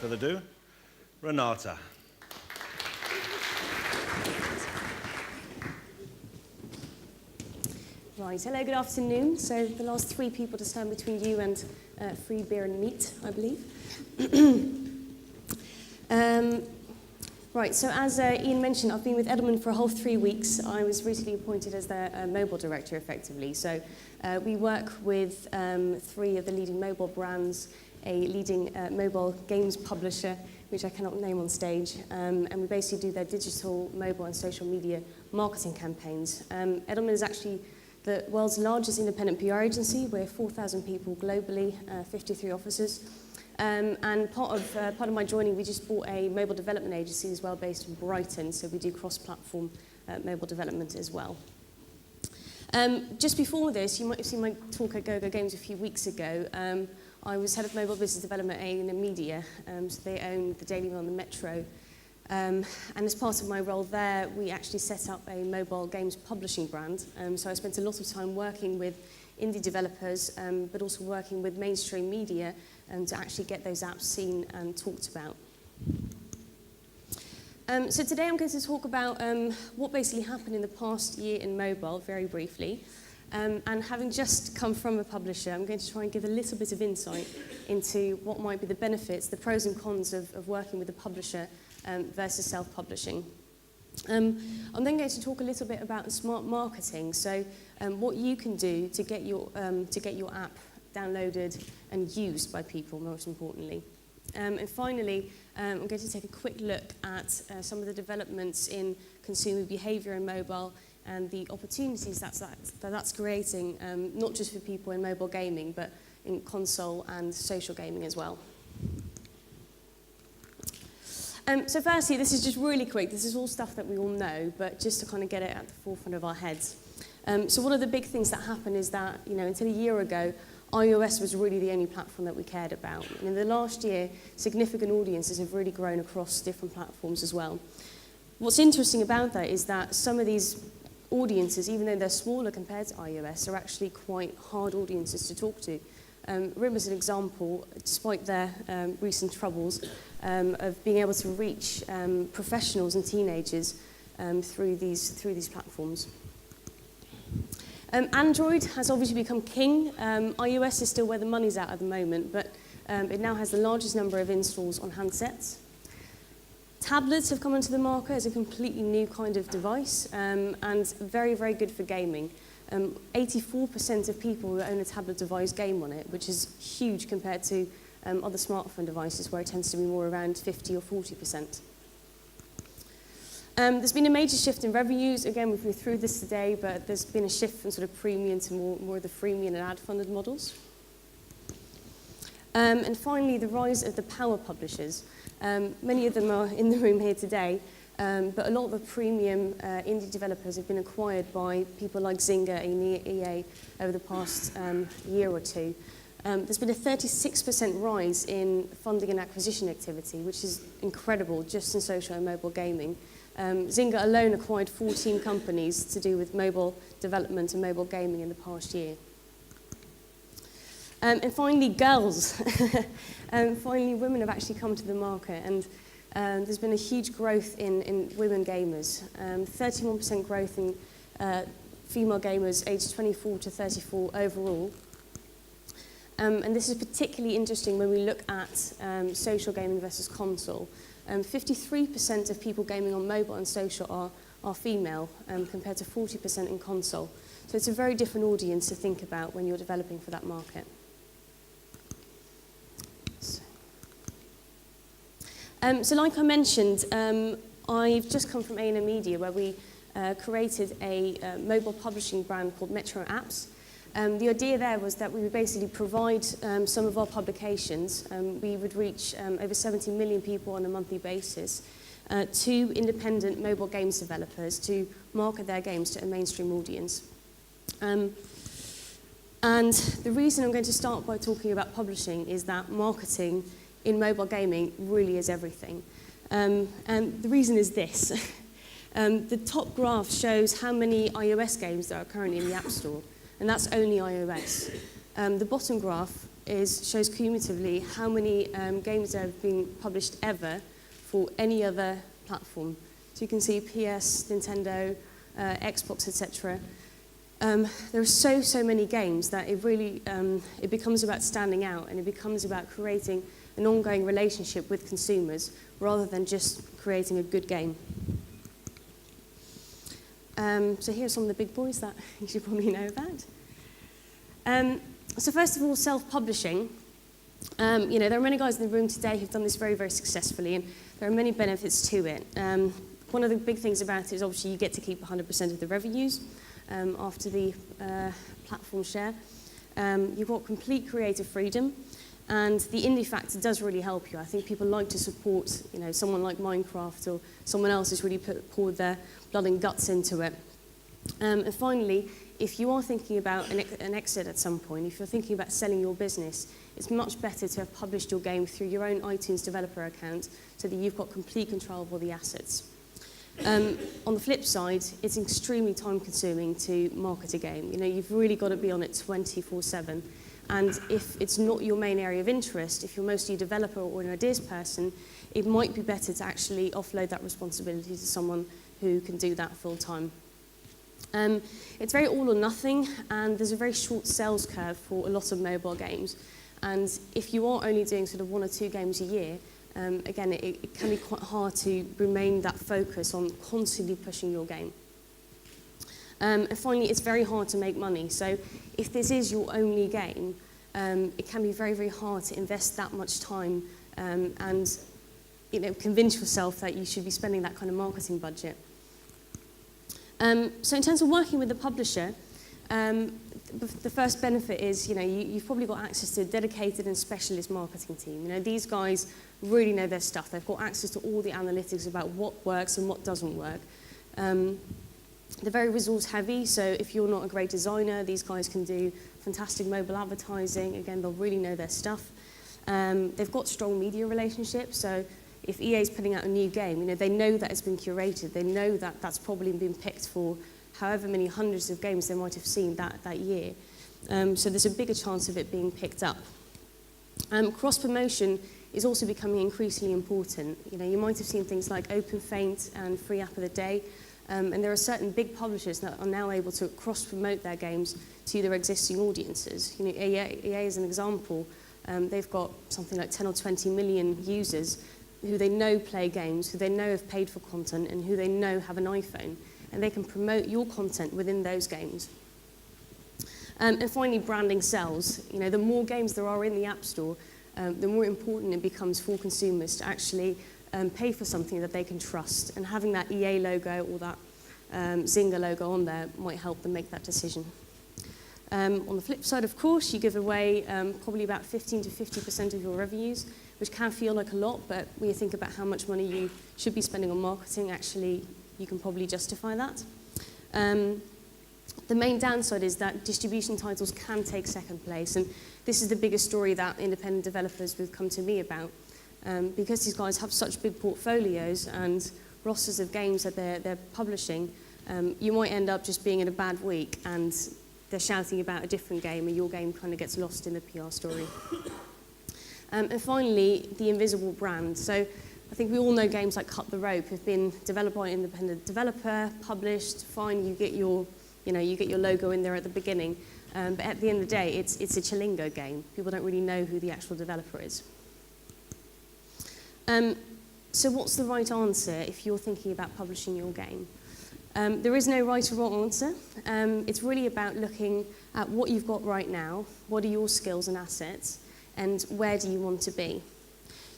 further ado, Renate. Right, hello, good afternoon. So the last three people to stand between you and free beer and meat, I believe. Right, so as Ian mentioned, I've been with Edelman for a whole 3 weeks. I was recently appointed as their mobile director, effectively. So we work with 3 of the leading mobile brands, a leading mobile games publisher, which I cannot name on stage, and we basically do their digital, mobile and social media marketing campaigns. Edelman is actually the world's largest independent PR agency. We're 4,000 people globally, 53 offices. And part of my joining, we just bought a mobile development agency as well, based in Brighton, so we do cross-platform mobile development as well. Just before this, you might have seen my talk at GoGo Games a few weeks ago. I was head of mobile business development at Edelman Media, so they own the Daily Mail and the Metro. And as part of my role there, we actually set up a mobile games publishing brand. So I spent a lot of time working with indie developers, but also working with mainstream media to actually get those apps seen and talked about. So today I'm going to talk about what basically happened in the past year in mobile, very briefly. And having just come from a publisher, I'm going to try and give a little bit of insight into what might be the benefits, the pros and cons of working with a publisher versus self-publishing. I'm then going to talk a little bit about smart marketing, so what you can do to get your app downloaded and used by people, most importantly. And finally, I'm going to take a quick look at some of the developments in consumer behavior in mobile and the opportunities that's creating, not just for people in mobile gaming, but in console and social gaming as well. So firstly, this is just really quick. This is all stuff that we all know, but just to kind of get it at the forefront of our heads. So one of the big things that happened is that, until a year ago, iOS was really the only platform that we cared about. And in the last year, significant audiences have really grown across different platforms as well. What's interesting about that is that some of these audiences, even though they're smaller compared to iOS, are actually quite hard audiences to talk to. RIM is an example, despite their recent troubles, of being able to reach professionals and teenagers through these platforms. Android has obviously become king. iOS is still where the money's at the moment, but it now has the largest number of installs on handsets. Tablets have come into the market as a completely new kind of device, and very, very good for gaming. 84% of people who own a tablet device game on it, which is huge compared to other smartphone devices, where it tends to be more around 50 or 40%. There's been a major shift in revenues. Again, we've been through this today, but there's been a shift from sort of premium to more of the freemium and ad-funded models. And finally, the rise of the power publishers. Many of them are in the room here today, but a lot of the premium indie developers have been acquired by people like Zynga and EA over the past year or two. There's been a 36% rise in funding and acquisition activity, which is incredible just in social and mobile gaming. Zynga alone acquired 14 companies to do with mobile development and mobile gaming in the past year. And finally, girls. Finally, women have actually come to the market, and there's been a huge growth in women gamers. 31% growth in female gamers aged 24 to 34 overall. And this is particularly interesting when we look at social gaming versus console. 53% of people gaming on mobile and social are female, compared to 40% in console. So it's a very different audience to think about when you're developing for that market. So like I mentioned, I've just come from Edelman Media, where we created a mobile publishing brand called Metro Apps. The idea there was that we would basically provide some of our publications. We would reach over 70 million people on a monthly basis to independent mobile games developers to market their games to a mainstream audience. And the reason I'm going to start by talking about publishing is that marketing in mobile gaming really is everything. And the reason is this. The top graph shows how many iOS games there are currently in the App Store, and that's only iOS. The bottom graph shows cumulatively how many games there have been published ever for any other platform. So you can see PS, Nintendo, Xbox, etc. There are so many games that it really it becomes about standing out, and it becomes about creating an ongoing relationship with consumers rather than just creating a good game. So here are some of the big boys that you should probably know about. So first of all, self-publishing. There are many guys in the room today who've done this very successfully, and there are many benefits to it. One of the big things about it is obviously you get to keep 100% of the revenues after the platform share. You've got complete creative freedom, and the indie factor does really help you. I think people like to support, someone like Minecraft or someone else who's really poured their blood and guts into it. And finally, if you are thinking about an exit at some point, if you're thinking about selling your business, it's much better to have published your game through your own iTunes developer account so that you've got complete control of all the assets. On the flip side, it's extremely time-consuming to market a game. You've really got to be on it 24/7. And if it's not your main area of interest, if you're mostly a developer or an ideas person, it might be better to actually offload that responsibility to someone who can do that full-time. It's very all or nothing, and there's a very short sales curve for a lot of mobile games. And if you are only doing sort of 1 or 2 games a year, again, it can be quite hard to remain that focus on constantly pushing your game. And finally, it's very hard to make money. So if this is your only game, it can be very hard to invest that much time and convince yourself that you should be spending that kind of marketing budget. So in terms of working with the publisher, the first benefit is, you've probably got access to a dedicated and specialist marketing team. These guys really know their stuff. They've got access to all the analytics about what works and what doesn't work. They're very resource heavy, so if you're not a great designer, these guys can do fantastic mobile advertising. Again, they'll really know their stuff. They've got strong media relationships, so if EA is putting out a new game, they know that it's been curated. They know that that's probably been picked for however many hundreds of games they might have seen that year. So there's a bigger chance of it being picked up. Cross-promotion is also becoming increasingly important. You might have seen things like OpenFaint and Free App of the Day, and there are certain big publishers that are now able to cross-promote their games to their existing audiences. EA is an example. They've got something like 10 or 20 million users who they know play games, who they know have paid for content, and who they know have an iPhone. And they can promote your content within those games. And finally, branding sells. The more games there are in the App Store, the more important it becomes for consumers to actually pay for something that they can trust. And having that EA logo or that Zynga logo on there might help them make that decision. On the flip side, of course, you give away probably about 15 to 50% of your revenues, which can feel like a lot, but when you think about how much money you should be spending on marketing, actually, you can probably justify that. The main downside is that distribution titles can take second place, and this is the biggest story that independent developers would come to me about. Because these guys have such big portfolios and rosters of games that they're publishing, you might end up just being in a bad week and they're shouting about a different game and your game kind of gets lost in the PR story. And finally, the invisible brand. So I think we all know games like Cut the Rope have been developed by an independent developer, published, fine, you get your logo in there at the beginning. But at the end of the day, it's a Chilingo game. People don't really know who the actual developer is. So what's the right answer if you're thinking about publishing your game? There is no right or wrong answer. It's really about looking at what you've got right now, what are your skills and assets, and where do you want to be?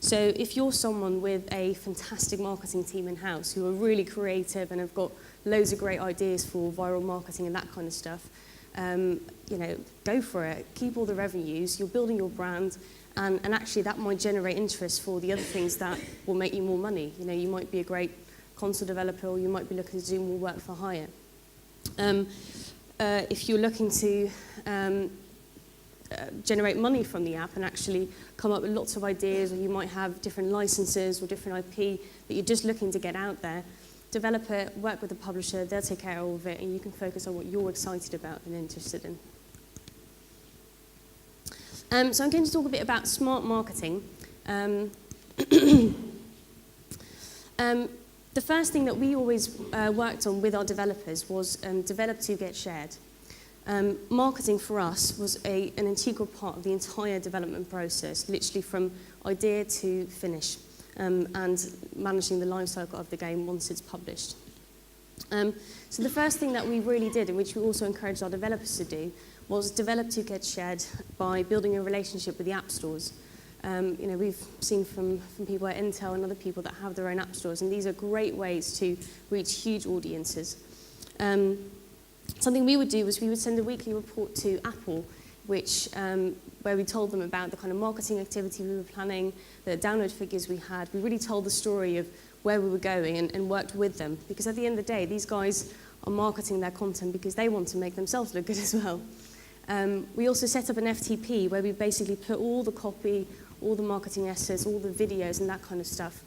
So if you're someone with a fantastic marketing team in-house who are really creative and have got loads of great ideas for viral marketing and that kind of stuff, go for it. Keep all the revenues. You're building your brand, and actually that might generate interest for the other things that will make you more money. You might be a great console developer, or you might be looking to do more work for hire. If you're looking to generate money from the app and actually come up with lots of ideas, or you might have different licenses or different IP that you're just looking to get out there, develop it, work with the publisher, they'll take care of all of it, and you can focus on what you're excited about and interested in. So I'm going to talk a bit about smart marketing. The first thing that we always worked on with our developers was develop to get shared. Marketing for us was an integral part of the entire development process, literally from idea to finish, and managing the life cycle of the game once it's published. So the first thing that we really did, and which we also encouraged our developers to do, was develop to get shared by building a relationship with the app stores. We've seen from people at Intel and other people that have their own app stores, and these are great ways to reach huge audiences. Something we would do was we would send a weekly report to Apple, which, where we told them about the kind of marketing activity we were planning, the download figures we had. We really told the story of where we were going and worked with them, because at the end of the day, these guys are marketing their content because they want to make themselves look good as well. We also set up an FTP where we basically put all the copy, all the marketing assets, all the videos and that kind of stuff,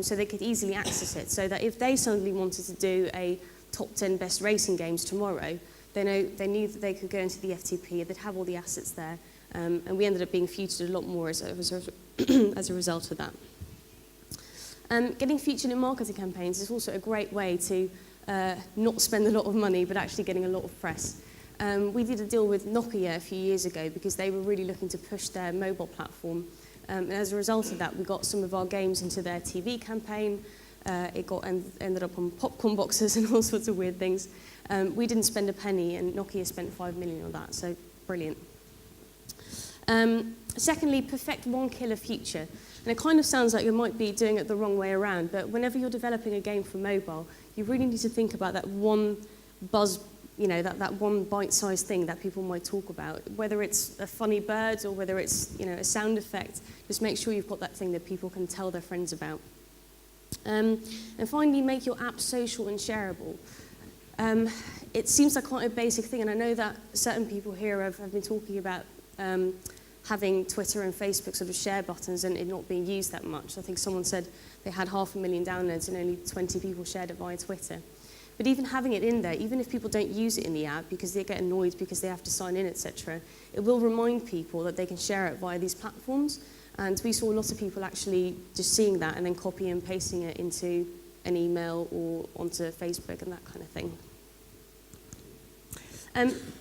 so they could easily access it, so that if they suddenly wanted to do a top 10 best racing games tomorrow, they knew that they could go into the FTP, they'd have all the assets there, and we ended up being featured a lot more as a result of that. Getting featured in marketing campaigns is also a great way to not spend a lot of money, but actually getting a lot of press. We did a deal with Nokia a few years ago because they were really looking to push their mobile platform. And as a result of that, we got some of our games into their TV campaign. It ended up on popcorn boxes and all sorts of weird things. We didn't spend a penny, and Nokia spent 5 million on that, so brilliant. Secondly, perfect one killer feature. And it kind of sounds like you might be doing it the wrong way around, but whenever you're developing a game for mobile, you really need to think about that one buzz, that one bite-sized thing that people might talk about. Whether it's a funny bird or whether it's, a sound effect, just make sure you've got that thing that people can tell their friends about. And finally, make your app social and shareable. It seems like quite a basic thing, and I know that certain people here have been talking about having Twitter and Facebook sort of share buttons and it not being used that much. I think someone said they had 500,000 downloads and only 20 people shared it via Twitter. But even having it in there, even if people don't use it in the app because they get annoyed because they have to sign in, etc., it will remind people that they can share it via these platforms. And we saw lots of people actually just seeing that and then copying and pasting it into an email or onto Facebook and that kind of thing.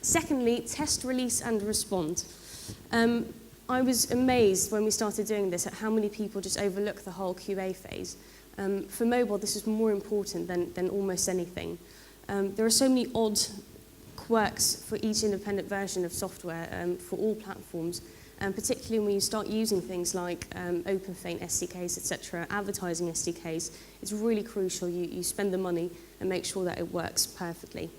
Secondly, test, release, and respond. I was amazed when we started doing this at how many people just overlook the whole QA phase. For mobile, this is more important than almost anything. There are so many odd quirks for each independent version of software for all platforms, and particularly when you start using things like OpenFaint SDKs, etc., advertising SDKs, it's really crucial you spend the money and make sure that it works perfectly.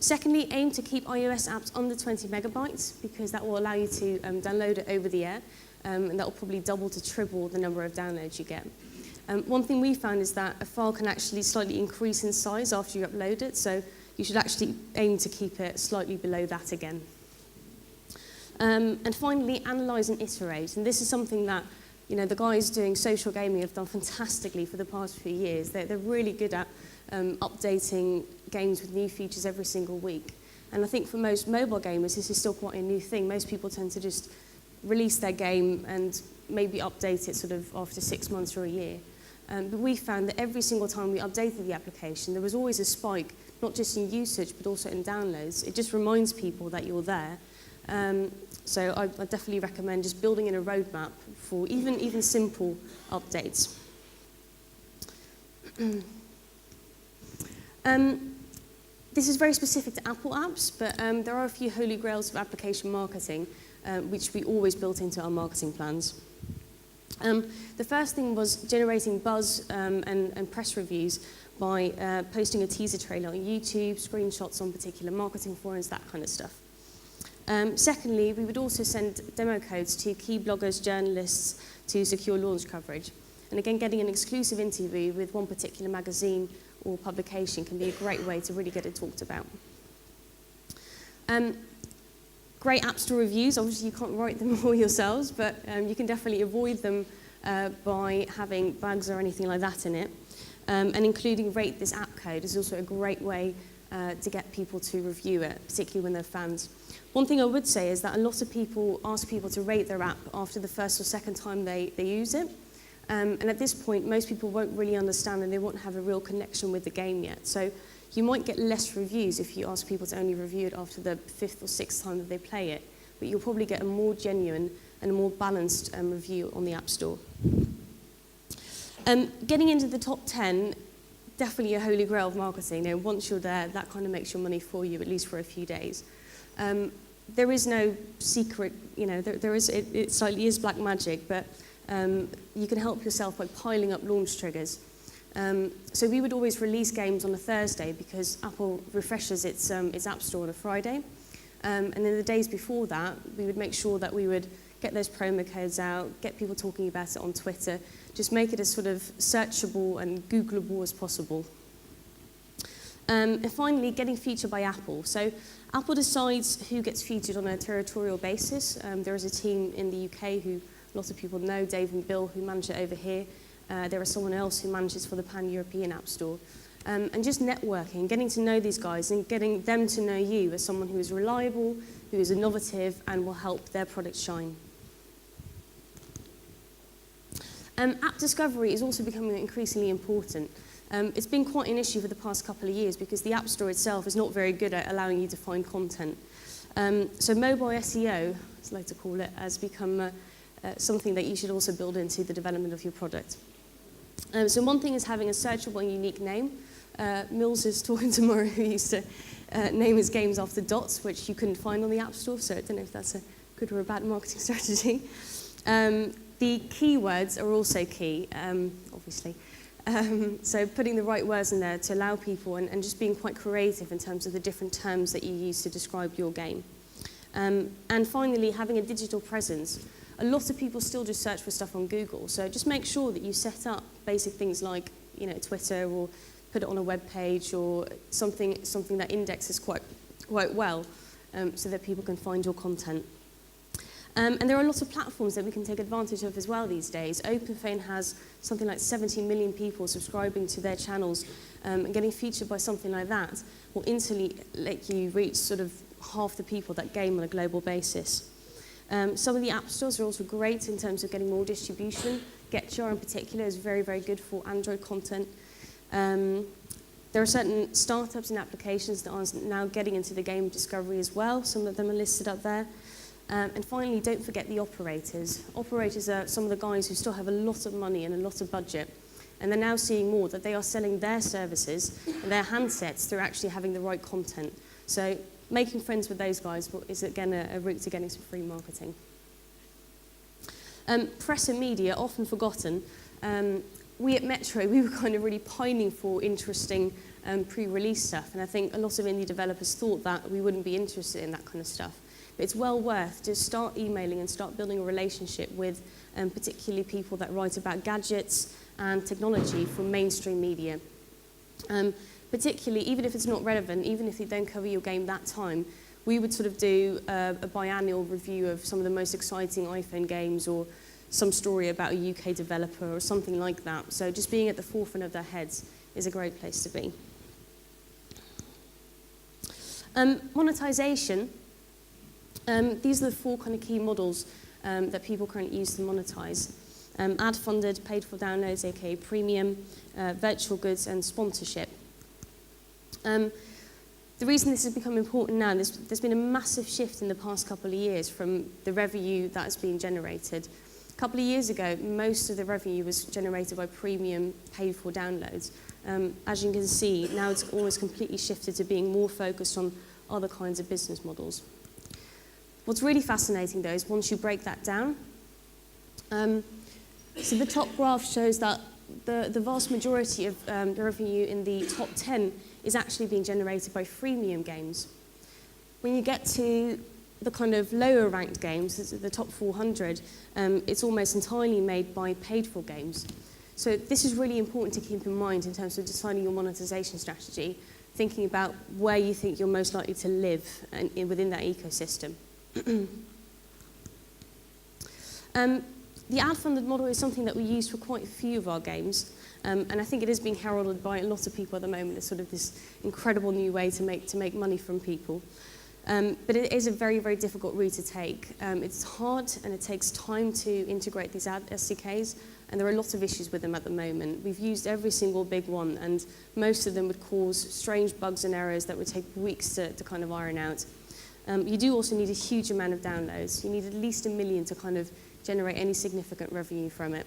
Secondly, aim to keep iOS apps under 20 megabytes because that will allow you to download it over the air, and that will probably double to triple the number of downloads you get. One thing we found is that a file can actually slightly increase in size after you upload it, so you should actually aim to keep it slightly below that again. And finally, analyze and iterate. And this is something that the guys doing social gaming have done fantastically for the past few years. They're really good at updating games with new features every single week. And I think for most mobile gamers, this is still quite a new thing. Most people tend to just release their game and maybe update it sort of after 6 months or a year. But we found that every single time we updated the application, there was always a spike, not just in usage, but also in downloads. It just reminds people that you're there. So I definitely recommend just building in a roadmap for even simple updates. This is very specific to Apple apps, but there are a few holy grails of application marketing, which we always built into our marketing plans. The first thing was generating buzz and press reviews by posting a teaser trailer on YouTube, screenshots on particular marketing forums, that kind of stuff. Secondly, we would also send demo codes to key bloggers, journalists to secure launch coverage. And again, getting an exclusive interview with one particular magazine or publication can be a great way to really get it talked about. Great App Store reviews. Obviously, you can't write them all yourselves, but you can definitely avoid them by having bugs or anything like that in it. And including rate this app code is also a great way to get people to review it, particularly when they're fans. One thing I would say is that a lot of people ask people to rate their app after the first or second time they use it. And at this point, most people won't really understand and they won't have a real connection with the game yet. So you might get less reviews if you ask people to only review it after the 5th or 6th time that they play it. But you'll probably get a more genuine and a more balanced review on the App Store. Getting into the top 10, definitely a holy grail of marketing. You know, once you're there, that kind of makes your money for you, at least for a few days. There is no secret, you know, it slightly is black magic, but you can help yourself by piling up launch triggers. So we would always release games on a Thursday because Apple refreshes its App Store on a Friday. And then the days before that, we would make sure that we would get those promo codes out, get people talking about it on Twitter, just make it as sort of searchable and Googleable as possible. And finally, getting featured by Apple. So Apple decides who gets featured on a territorial basis. There is a team in the UK who lots of people know, Dave and Bill, who manage it over here. There is someone else who manages for the Pan-European App Store. And just networking, getting to know these guys and getting them to know you as someone who is reliable, who is innovative, and will help their product shine. App discovery is also becoming increasingly important. It's been quite an issue for the past couple of years because the App Store itself is not very good at allowing you to find content. So mobile SEO, as I like to call it, has become something that you should also build into the development of your product. So one thing is having a searchable and unique name. Mills is talking tomorrow who used to name his games after dots, which you couldn't find on the App Store, so I don't know if that's a good or a bad marketing strategy. The keywords are also key, obviously. So putting the right words in there to allow people and just being quite creative in terms of the different terms that you use to describe your game. And finally, having a digital presence. A lot of people still just search for stuff on Google, so just make sure that you set up basic things like, you know, Twitter, or put it on a web page, or something that indexes quite well, so that people can find your content. And there are lots of platforms that we can take advantage of as well these days. OpenFane has something like 70 million people subscribing to their channels, and getting featured by something like that will instantly let you reach sort of half the people that game on a global basis. Some of the app stores are also great in terms of getting more distribution. Getjar in particular is very, very good for Android content. There are certain startups and applications that are now getting into the game discovery as well. Some of them are listed up there. And finally, don't forget the operators. Operators are some of the guys who still have a lot of money and a lot of budget. And they're now seeing more that they are selling their services and their handsets through actually having the right content. So making friends with those guys is, again, a route to getting some free marketing. Press and media, often forgotten. We at Metro, we were kind of really pining for interesting pre-release stuff. And I think a lot of indie developers thought that we wouldn't be interested in that kind of stuff. But it's well worth to start emailing and start building a relationship with particularly people that write about gadgets and technology from mainstream media. Particularly, even if it's not relevant, even if they don't cover your game that time, we would sort of do a biannual review of some of the most exciting iPhone games, or some story about a UK developer or something like that. So just being at the forefront of their heads is a great place to be. Monetization. These are the four kind of key models that people currently use to monetize. Ad-funded, paid for downloads, aka premium, virtual goods, and sponsorship. The reason this has become important now, there's been a massive shift in the past couple of years from the revenue that has been generated. A couple of years ago, most of the revenue was generated by premium, paid for downloads. As you can see, now it's almost completely shifted to being more focused on other kinds of business models. What's really fascinating, though, is once you break that down. So the top graph shows that the vast majority of the revenue in the top 10 is actually being generated by freemium games. When you get to the kind of lower ranked games, the top 400, it's almost entirely made by paid for games. So this is really important to keep in mind in terms of deciding your monetization strategy, thinking about where you think you're most likely to live within that ecosystem. The ad-funded model is something that we use for quite a few of our games, and I think it is being heralded by a lot of people at the moment as sort of this incredible new way to make money from people. But it is a very, very difficult route to take. It's hard and it takes time to integrate these ad SDKs, and there are lots of issues with them at the moment. We've used every single big one, and most of them would cause strange bugs and errors that would take weeks to kind of iron out. You do also need a huge amount of downloads. You need at least 1 million to kind of generate any significant revenue from it.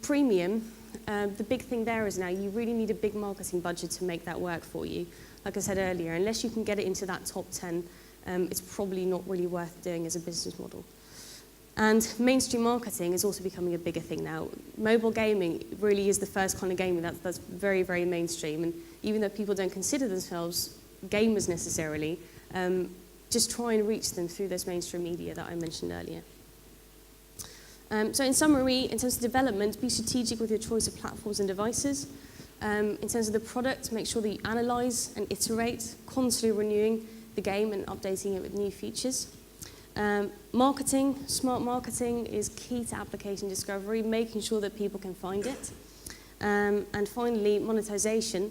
Premium, the big thing there is now you really need a big marketing budget to make that work for you. Like I said earlier, unless you can get it into that top 10, it's probably not really worth doing as a business model. And mainstream marketing is also becoming a bigger thing now. Mobile gaming really is the first kind of gaming that's very, very mainstream. And even though people don't consider themselves gamers necessarily, just try and reach them through those mainstream media that I mentioned earlier. So in summary, in terms of development, be strategic with your choice of platforms and devices. In terms of the product, make sure that you analyze and iterate, constantly renewing the game and updating it with new features. Marketing, smart marketing is key to application discovery, making sure that people can find it. And finally, monetization.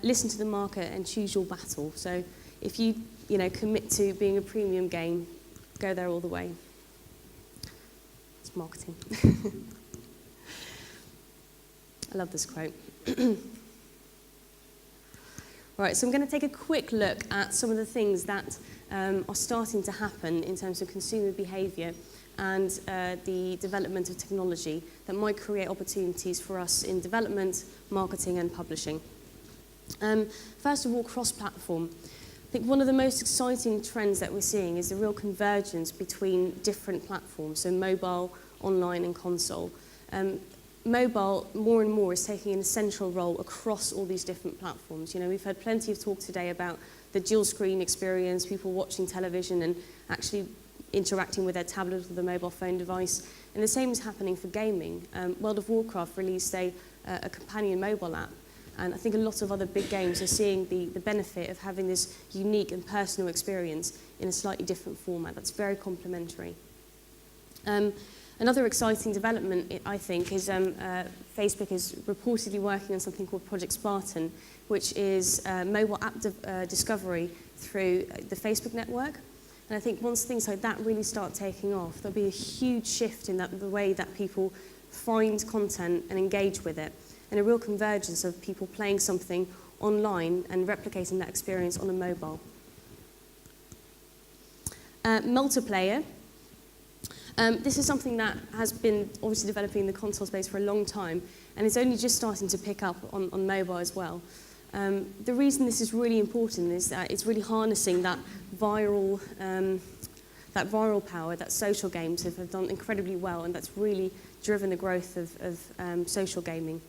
Listen to the market and choose your battle. So if you commit to being a premium game, go there all the way. It's marketing. I love this quote. Right, so I'm going to take a quick look at some of the things that are starting to happen in terms of consumer behavior and the development of technology that might create opportunities for us in development, marketing, and publishing. First of all, cross-platform. I think one of the most exciting trends that we're seeing is the real convergence between different platforms, so mobile, online, and console. Mobile, more and more, is taking an essential role across all these different platforms. We've heard plenty of talk today about the dual screen experience, people watching television and actually interacting with their tablet or the mobile phone device. And the same is happening for gaming. World of Warcraft released a companion mobile app. And I think a lot of other big games are seeing the benefit of having this unique and personal experience in a slightly different format that's very complementary. Another exciting development, I think, is Facebook is reportedly working on something called Project Spartan, which is mobile app discovery through the Facebook network. And I think once things like that really start taking off, there'll be a huge shift in the way that people find content and engage with it, and a real convergence of people playing something online and replicating that experience on a mobile. Multiplayer. This is something that has been obviously developing in the console space for a long time, and it's only just starting to pick up on mobile as well. The reason this is really important is that it's really harnessing that viral power that social games have done incredibly well, and that's really driven the growth of social gaming.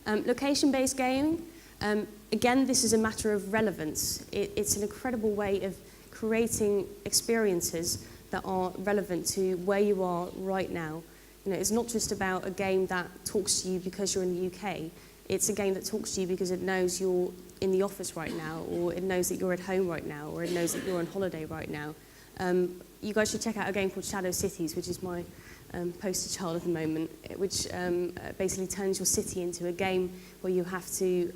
Location-based gaming, again, this is a matter of relevance. It's an incredible way of creating experiences that are relevant to where you are right now. It's not just about a game that talks to you because you're in the UK. It's a game that talks to you because it knows you're in the office right now, or it knows that you're at home right now, or it knows that you're on holiday right now. You guys should check out a game called Shadow Cities, which is my poster child at the moment, which basically turns your city into a game where you have to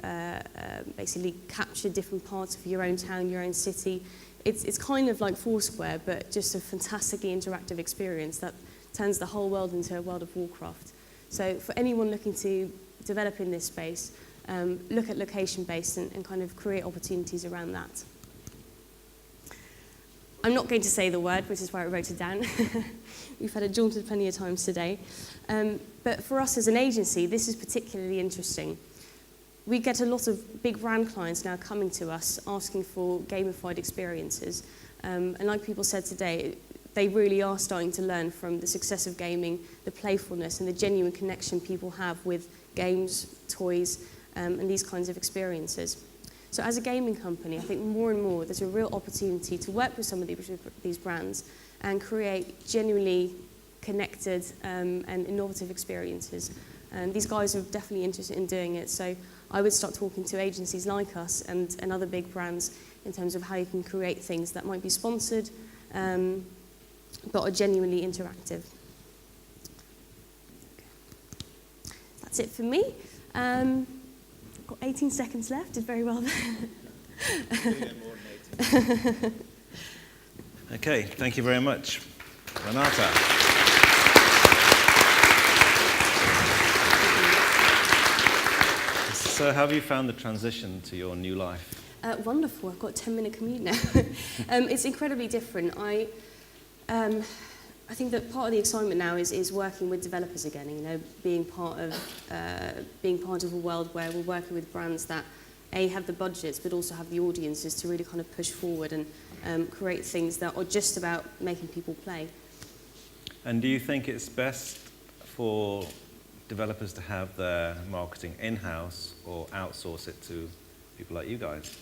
basically capture different parts of your own town, your own city. It's kind of like Foursquare, but just a fantastically interactive experience that turns the whole world into a World of Warcraft. So for anyone looking to develop in this space, look at location-based and kind of create opportunities around that. I'm not going to say the word, which is why I wrote it down. We've had it jaunted plenty of times today. But for us as an agency, this is particularly interesting. We get a lot of big brand clients now coming to us asking for gamified experiences. And like people said today, they really are starting to learn from the success of gaming, the playfulness and the genuine connection people have with games, toys, and these kinds of experiences. So as a gaming company, I think more and more there's a real opportunity to work with some of these brands and create genuinely connected and innovative experiences. And these guys are definitely interested in doing it. So I would start talking to agencies like us and other big brands in terms of how you can create things that might be sponsored, but are genuinely interactive. That's it for me. I've got 18 seconds left, did very well there. Okay, thank you very much. Renate. So how have you found the transition to your new life? Wonderful, I've got a 10-minute commute now. It's incredibly different. I think that part of the excitement now is working with developers again, you know, being part of a world where we're working with brands that have the budgets but also have the audiences to really kind of push forward and create things that are just about making people play. And do you think it's best for developers to have their marketing in-house or outsource it to people like you guys?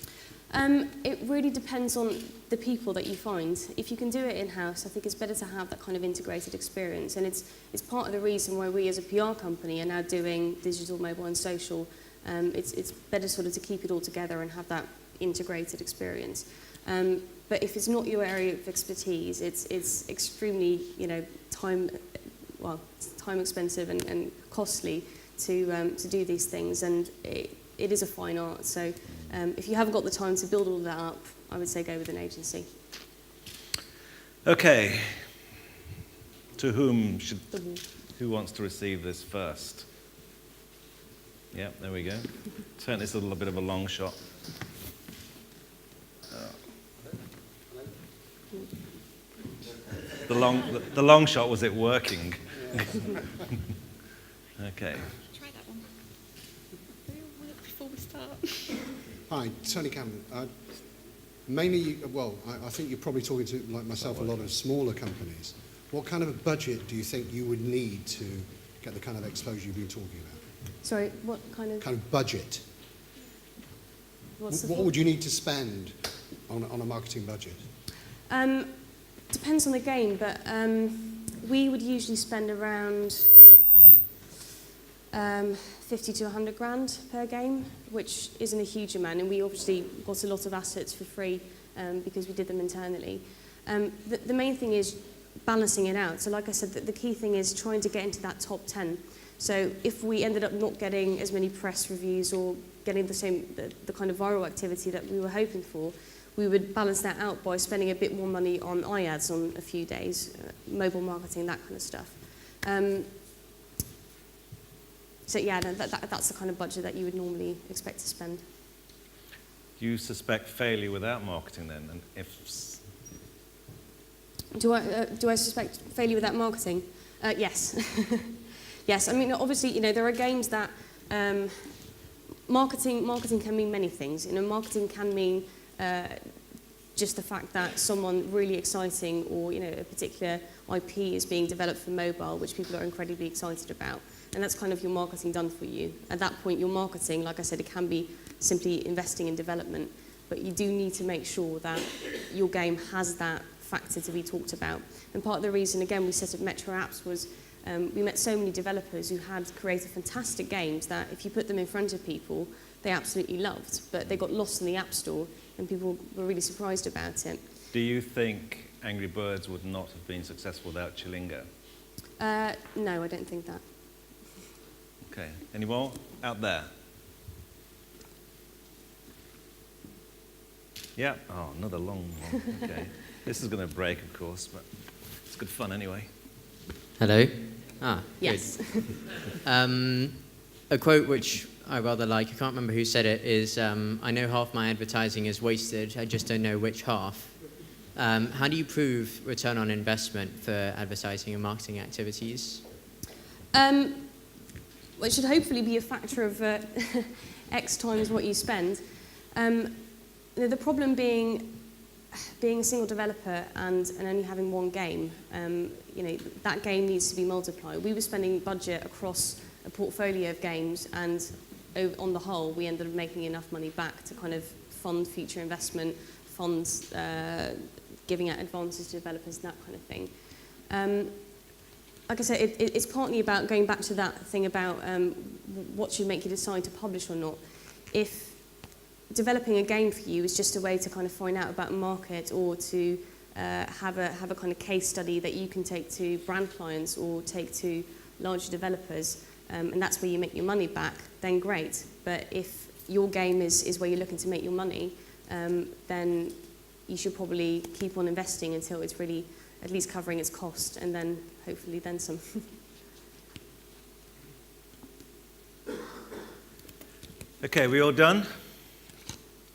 It really depends on the people that you find. If you can do it in-house, I think it's better to have that kind of integrated experience, and it's part of the reason why we as a PR company are now doing digital, mobile and social. It's better sort of to keep it all together and have that integrated experience. But if it's not your area of expertise, it's extremely, you know, time expensive and costly to do these things, and it is a fine art. So if you haven't got the time to build all that up, I would say go with an agency. Okay. To who wants to receive this first? Yeah, there we go. Turn this a little bit of a long shot. The long shot, was it working? Okay. Try that one. Before we start. Hi, Tony Cameron. Mainly, I think you're probably talking to, like myself, a lot of smaller companies. What kind of a budget do you think you would need to get the kind of exposure you've been talking about? Sorry, what kind of? Kind of budget. What would you need to spend on a marketing budget? Depends on the game, but we would usually spend around 50 to 100 grand per game, which isn't a huge amount, and we obviously got a lot of assets for free because we did them internally. The main thing is balancing it out. So like I said, the key thing is trying to get into that top 10. So if we ended up not getting as many press reviews or getting the kind of viral activity that we were hoping for, we would balance that out by spending a bit more money on iAds on a few days, mobile marketing, that kind of stuff. So yeah, that's the kind of budget that you would normally expect to spend. Do you suspect failure without marketing then? And if do I suspect failure without marketing? Yes. Yes. I mean, obviously, you know, there are games that marketing can mean many things. You know, marketing can mean just the fact that someone really exciting or, you know, a particular IP is being developed for mobile, which people are incredibly excited about. And that's kind of your marketing done for you. At that point, your marketing, like I said, it can be simply investing in development, but you do need to make sure that your game has that factor to be talked about. And part of the reason, again, we set up Metro Apps was we met so many developers who had created fantastic games that if you put them in front of people, they absolutely loved, but they got lost in the App Store and people were really surprised about it. Do you think Angry Birds would not have been successful without Chilingo? No, I don't think that. Okay. Any more out there? Yeah. Oh, another long one. Okay. This is going to break, of course, but it's good fun anyway. Hello. Yes. A quote which I rather like, I can't remember who said it, is I know half my advertising is wasted, I just don't know which half. How do you prove return on investment for advertising and marketing activities? Well, it should hopefully be a factor of X times what you spend. The problem being a single developer and only having one game, you know, that game needs to be multiplied. We were spending budget across a portfolio of games, and on the whole, we ended up making enough money back to kind of fund future investment, fund giving out advances to developers, that kind of thing. Like I said, it's partly about going back to that thing about what should make you decide to publish or not. If developing a game for you is just a way to kind of find out about a market or to have a kind of case study that you can take to brand clients or take to larger developers, and that's where you make your money back, then great. But if your game is where you're looking to make your money, then you should probably keep on investing until it's really at least covering its cost, and then hopefully then some. Okay, we all done?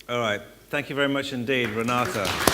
All right. Thank you very much indeed, Renate.